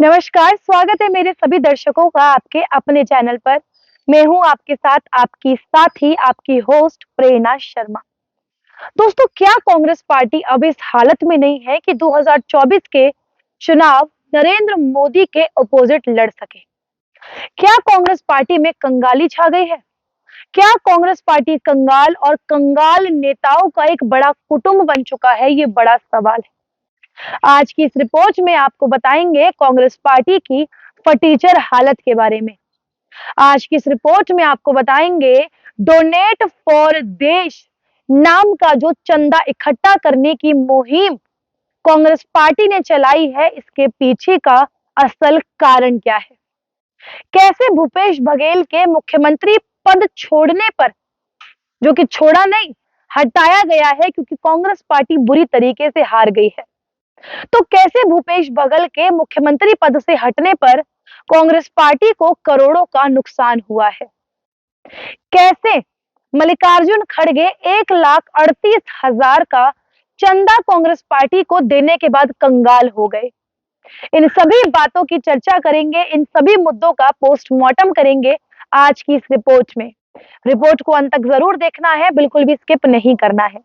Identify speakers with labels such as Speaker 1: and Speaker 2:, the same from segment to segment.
Speaker 1: नमस्कार, स्वागत है मेरे सभी दर्शकों का आपके अपने चैनल पर। मैं हूं आपके साथ आपकी साथी, आपकी होस्ट प्रेरणा शर्मा। दोस्तों, क्या कांग्रेस पार्टी अब इस हालत में नहीं है कि 2024 के चुनाव नरेंद्र मोदी के अपोजिट लड़ सके? क्या कांग्रेस पार्टी में कंगाली छा गई है? क्या कांग्रेस पार्टी कंगाल और कंगाल नेताओं का एक बड़ा कुटुंब बन चुका है? ये बड़ा सवाल है। आज की इस रिपोर्ट में आपको बताएंगे कांग्रेस पार्टी की फटीचर हालत के बारे में। आज की इस रिपोर्ट में आपको बताएंगे डोनेट फॉर देश नाम का जो चंदा इकट्ठा करने की मुहिम कांग्रेस पार्टी ने चलाई है, इसके पीछे का असल कारण क्या है? कैसे भूपेश बघेल के मुख्यमंत्री पद छोड़ने पर, जो कि छोड़ा नहीं, हटाया गया है क्योंकि कांग्रेस पार्टी बुरी तरीके से हार गई है। तो कैसे भूपेश बघेल के मुख्यमंत्री पद से हटने पर कांग्रेस पार्टी को करोड़ों का नुकसान हुआ है? कैसे मल्लिकार्जुन खड़गे 1,38,000 का चंदा कांग्रेस पार्टी को देने के बाद कंगाल हो गए? इन सभी बातों की चर्चा करेंगे, इन सभी मुद्दों का पोस्टमार्टम करेंगे आज की इस रिपोर्ट में। रिपोर्ट को अंत तक जरूर देखना है, बिल्कुल भी स्किप नहीं करना है।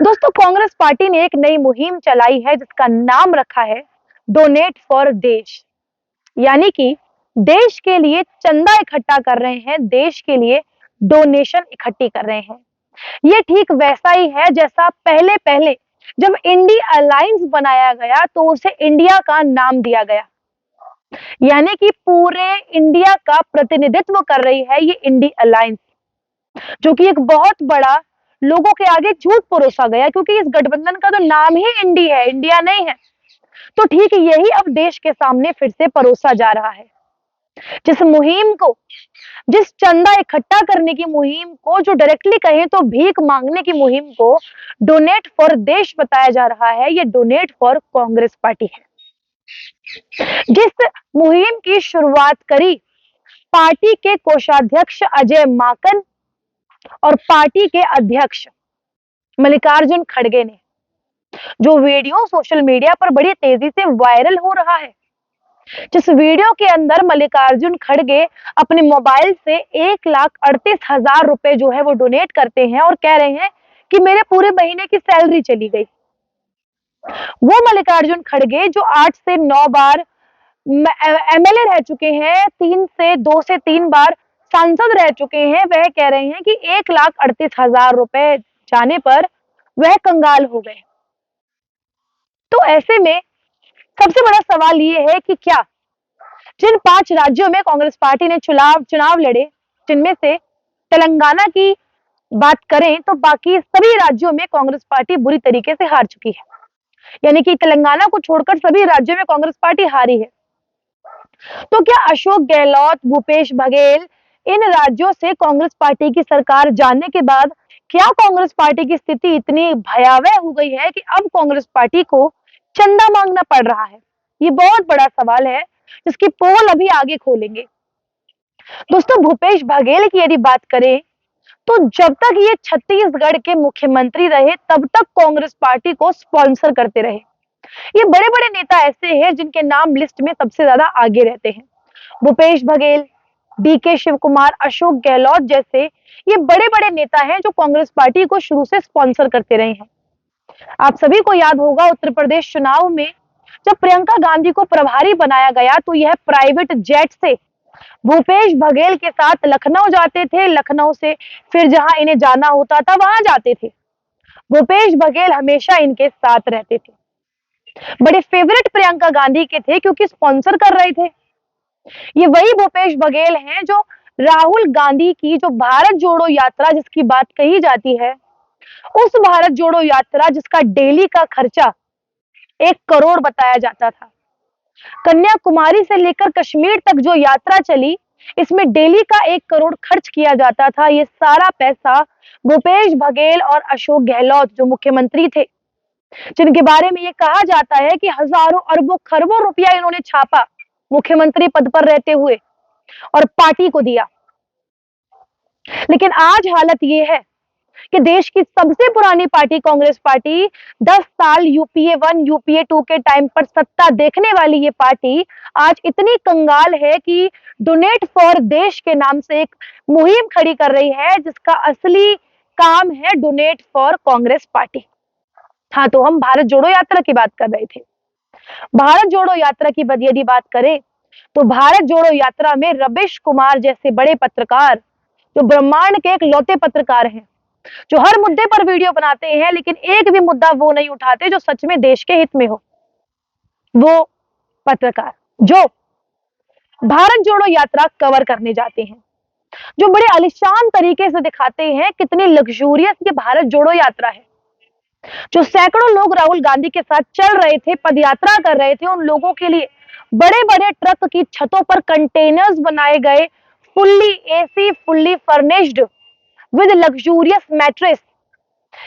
Speaker 1: दोस्तों, कांग्रेस पार्टी ने एक नई मुहिम चलाई है जिसका नाम रखा है डोनेट फॉर देश। यानी कि देश के लिए चंदा इकट्ठा कर रहे हैं, देश के लिए डोनेशन इकट्ठी कर रहे हैं। ये ठीक वैसा ही है जैसा पहले पहले जब इंडिया अलायंस बनाया गया तो उसे इंडिया का नाम दिया गया। यानी कि पूरे इंडिया का प्रतिनिधित्व कर रही है ये इंडिया अलायंस, जो कि एक बहुत बड़ा लोगों के आगे झूठ परोसा गया क्योंकि इस गठबंधन का तो नाम ही इंडी है, इंडिया नहीं है। तो ठीक यही अब देश के सामने फिर से परोसा जा रहा है। जिस मुहिम को, जिस चंदा इकट्ठा करने की मुहिम को, जो डायरेक्टली कहें तो भीख मांगने की मुहिम को डोनेट फॉर देश बताया जा रहा है, ये डोनेट फॉर कांग्रेस पार्टी है। जिस मुहिम की शुरुआत करी पार्टी के कोषाध्यक्ष अजय माकन और पार्टी के अध्यक्ष मल्लिकार्जुन खड़गे ने, जो वीडियो सोशल मीडिया पर बड़ी तेजी से वायरल हो रहा है, जिस वीडियो के अंदर मल्लिकार्जुन खड़गे अपने मोबाइल से 1,38,000 रुपए जो है वो डोनेट करते हैं और कह रहे हैं कि मेरे पूरे महीने की सैलरी चली गई। वो मल्लिकार्जुन खड़गे जो 8 से 9 बार एमएलए रह चुके हैं, 2 से 3 बार सांसद रह चुके हैं, वह कह रहे हैं कि 1,38,000 रुपए जाने पर वह कंगाल हो गए। तो ऐसे में सबसे बड़ा सवाल ये है कि क्या जिन 5 राज्यों में कांग्रेस पार्टी ने चुनाव लड़े, जिनमें से तेलंगाना की बात करें तो बाकी सभी राज्यों में कांग्रेस पार्टी बुरी तरीके से हार चुकी है। यानी कि तेलंगाना को छोड़कर सभी राज्यों में कांग्रेस पार्टी हारी है। तो क्या अशोक गहलोत, भूपेश बघेल, इन राज्यों से कांग्रेस पार्टी की सरकार जाने के बाद क्या कांग्रेस पार्टी की स्थिति इतनी भयावह हो गई है कि अब कांग्रेस पार्टी को चंदा मांगना पड़ रहा है? ये बहुत बड़ा सवाल है जिसकी पोल अभी आगे खोलेंगे। दोस्तों, भूपेश बघेल की यदि बात करें तो जब तक ये छत्तीसगढ़ के मुख्यमंत्री रहे तब तक कांग्रेस पार्टी को स्पॉन्सर करते रहे। ये बड़े बड़े नेता ऐसे हैं जिनके नाम लिस्ट में सबसे ज्यादा आगे रहते हैं। भूपेश बघेल, डीके शिव कुमार, अशोक गहलोत जैसे ये बड़े बड़े नेता हैं जो कांग्रेस पार्टी को शुरू से स्पॉन्सर करते रहे हैं। आप सभी को याद होगा उत्तर प्रदेश चुनाव में जब प्रियंका गांधी को प्रभारी बनाया गया तो यह प्राइवेट जेट से भूपेश बघेल के साथ लखनऊ जाते थे, लखनऊ से फिर जहां इन्हें जाना होता था वहां जाते थे। भूपेश बघेल हमेशा इनके साथ रहते थे। बड़े फेवरेट प्रियंका गांधी के थे क्योंकि स्पॉन्सर कर रहे थे। ये वही भूपेश बघेल हैं जो राहुल गांधी की जो भारत जोड़ो यात्रा जिसकी बात कही जाती है, उस भारत जोड़ो यात्रा जिसका डेली का खर्चा 1 करोड़ बताया जाता था, कन्याकुमारी से लेकर कश्मीर तक जो यात्रा चली, इसमें डेली का 1 करोड़ खर्च किया जाता था। ये सारा पैसा भूपेश बघेल और अशोक गहलोत जो मुख्यमंत्री थे, जिनके बारे में ये कहा जाता है कि हजारों अरबों खरबों रुपया इन्होंने छापा मुख्यमंत्री पद पर रहते हुए और पार्टी को दिया। लेकिन आज हालत ये है कि देश की सबसे पुरानी पार्टी कांग्रेस पार्टी 10 साल यूपीए 1 यूपीए 2 के टाइम पर सत्ता देखने वाली ये पार्टी आज इतनी कंगाल है कि डोनेट फॉर देश के नाम से एक मुहिम खड़ी कर रही है, जिसका असली काम है डोनेट फॉर कांग्रेस पार्टी। हाँ, तो हम भारत जोड़ो यात्रा की बात कर रहे थे। भारत जोड़ो यात्रा की यदि बात करें तो भारत जोड़ो यात्रा में रवीश कुमार जैसे बड़े पत्रकार, जो ब्रह्मांड के एक लौते पत्रकार हैं, जो हर मुद्दे पर वीडियो बनाते हैं लेकिन एक भी मुद्दा वो नहीं उठाते जो सच में देश के हित में हो। वो पत्रकार जो भारत जोड़ो यात्रा कवर करने जाते हैं, जो बड़े आलीशान तरीके से दिखाते हैं कितनी लग्जूरियस ये भारत जोड़ो यात्रा है, जो सैकड़ों लोग राहुल गांधी के साथ चल रहे थे, पदयात्रा कर रहे थे, उन लोगों के लिए बड़े बड़े ट्रक की छतों पर कंटेनर्स बनाए गए, fully AC, fully furnished with luxurious mattress.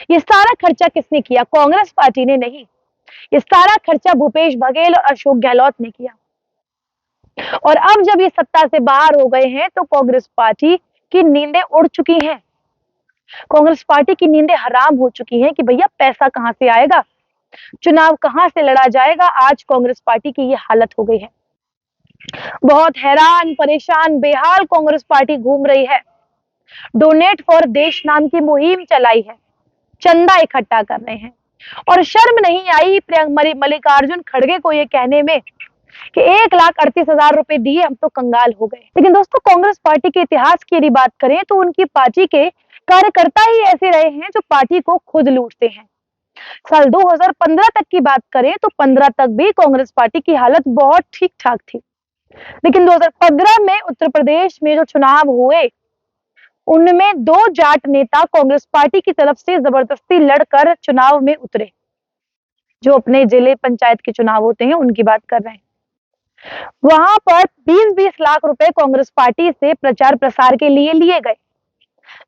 Speaker 1: ये सारा खर्चा किसने किया? कांग्रेस पार्टी ने नहीं, ये सारा खर्चा भूपेश बघेल और अशोक गहलोत ने किया। और अब जब ये सत्ता से बाहर हो गए हैं तो कांग्रेस पार्टी की नींदें उड़ चुकी हैं। कांग्रेस पार्टी की नींदें हराम हो चुकी हैं कि भैया पैसा कहां से आएगा, चुनाव कहां से लड़ा जाएगा। आज कांग्रेस पार्टी की ये हालत हो गई है। बहुत हैरान, परेशान, बेहाल कांग्रेस पार्टी घूम रही है। डोनेट फॉर देश नाम की मुहिम चलाई है, चंदा इकट्ठा कर रहे हैं और शर्म नहीं आई मल्लिकार्जुन खड़गे को ये कहने में कि 1,38,000 रुपए दिए हम तो कंगाल हो गए। लेकिन दोस्तों, कांग्रेस पार्टी के इतिहास की यदि बात करें तो उनकी पार्टी के कार्यकर्ता ही ऐसे रहे हैं जो पार्टी को खुद लूटते हैं। साल 2015 तक की बात करें तो 15 तक भी कांग्रेस पार्टी की हालत बहुत ठीक ठाक थी, लेकिन 2015 में उत्तर प्रदेश में जो चुनाव हुए उनमें 2 जाट नेता कांग्रेस पार्टी की तरफ से जबरदस्ती लड़कर चुनाव में उतरे। जो अपने जिले पंचायत के चुनाव होते हैं उनकी बात कर रहे हैं। वहां पर 20-20 लाख रुपए कांग्रेस पार्टी से प्रचार प्रसार के लिए गए,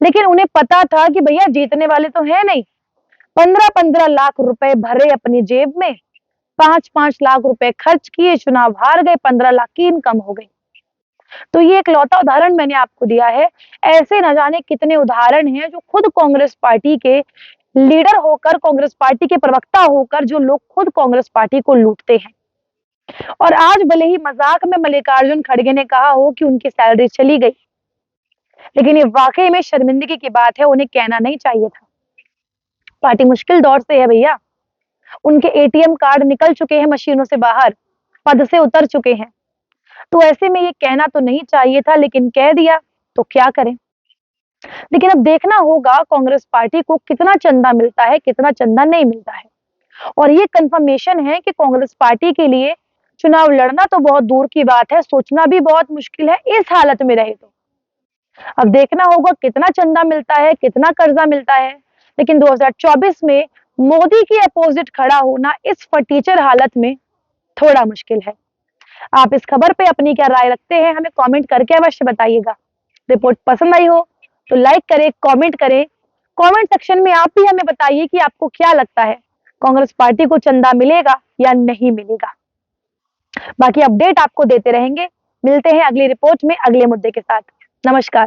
Speaker 1: लेकिन उन्हें पता था कि भैया जीतने वाले तो है नहीं। 15-15 लाख रुपए भरे अपनी जेब में, 5-5 लाख रुपए खर्च किए, चुनाव हार गए, 15 लाख की इनकम हो गई। तो ये एक लौता उदाहरण मैंने आपको दिया है। ऐसे न जाने कितने उदाहरण हैं जो खुद कांग्रेस पार्टी के लीडर होकर, कांग्रेस पार्टी के प्रवक्ता होकर, जो लोग खुद कांग्रेस पार्टी को लूटते हैं। और आज भले ही मजाक में मल्लिकार्जुन खड़गे ने कहा हो कि उनकी सैलरी चली गई, लेकिन ये वाकई में शर्मिंदगी की बात है, उन्हें कहना नहीं चाहिए था। पार्टी मुश्किल दौर से है भैया, उनके एटीएम कार्ड निकल चुके हैं मशीनों से बाहर, पद से उतर चुके हैं। तो ऐसे में ये कहना तो नहीं चाहिए था, लेकिन कह दिया तो क्या करें। लेकिन अब देखना होगा कांग्रेस पार्टी को कितना चंदा मिलता है, कितना चंदा नहीं मिलता है। और ये कंफर्मेशन है कि कांग्रेस पार्टी के लिए चुनाव लड़ना तो बहुत दूर की बात है, सोचना भी बहुत मुश्किल है इस हालत में रहे तो। अब देखना होगा कितना चंदा मिलता है, कितना कर्जा मिलता है। लेकिन 2024 में मोदी के अपोजिट खड़ा होना इस फटीचर हालत में थोड़ा मुश्किल है। आप इस खबर पे अपनी क्या राय रखते हैं, हमें कमेंट करके अवश्य बताइएगा। रिपोर्ट पसंद आई हो तो लाइक करें, कमेंट करें। कमेंट सेक्शन में आप भी हमें बताइए कि आपको क्या लगता है, कांग्रेस पार्टी को चंदा मिलेगा या नहीं मिलेगा। बाकी अपडेट आपको देते रहेंगे। मिलते हैं अगली रिपोर्ट में अगले मुद्दे के साथ। नमस्कार।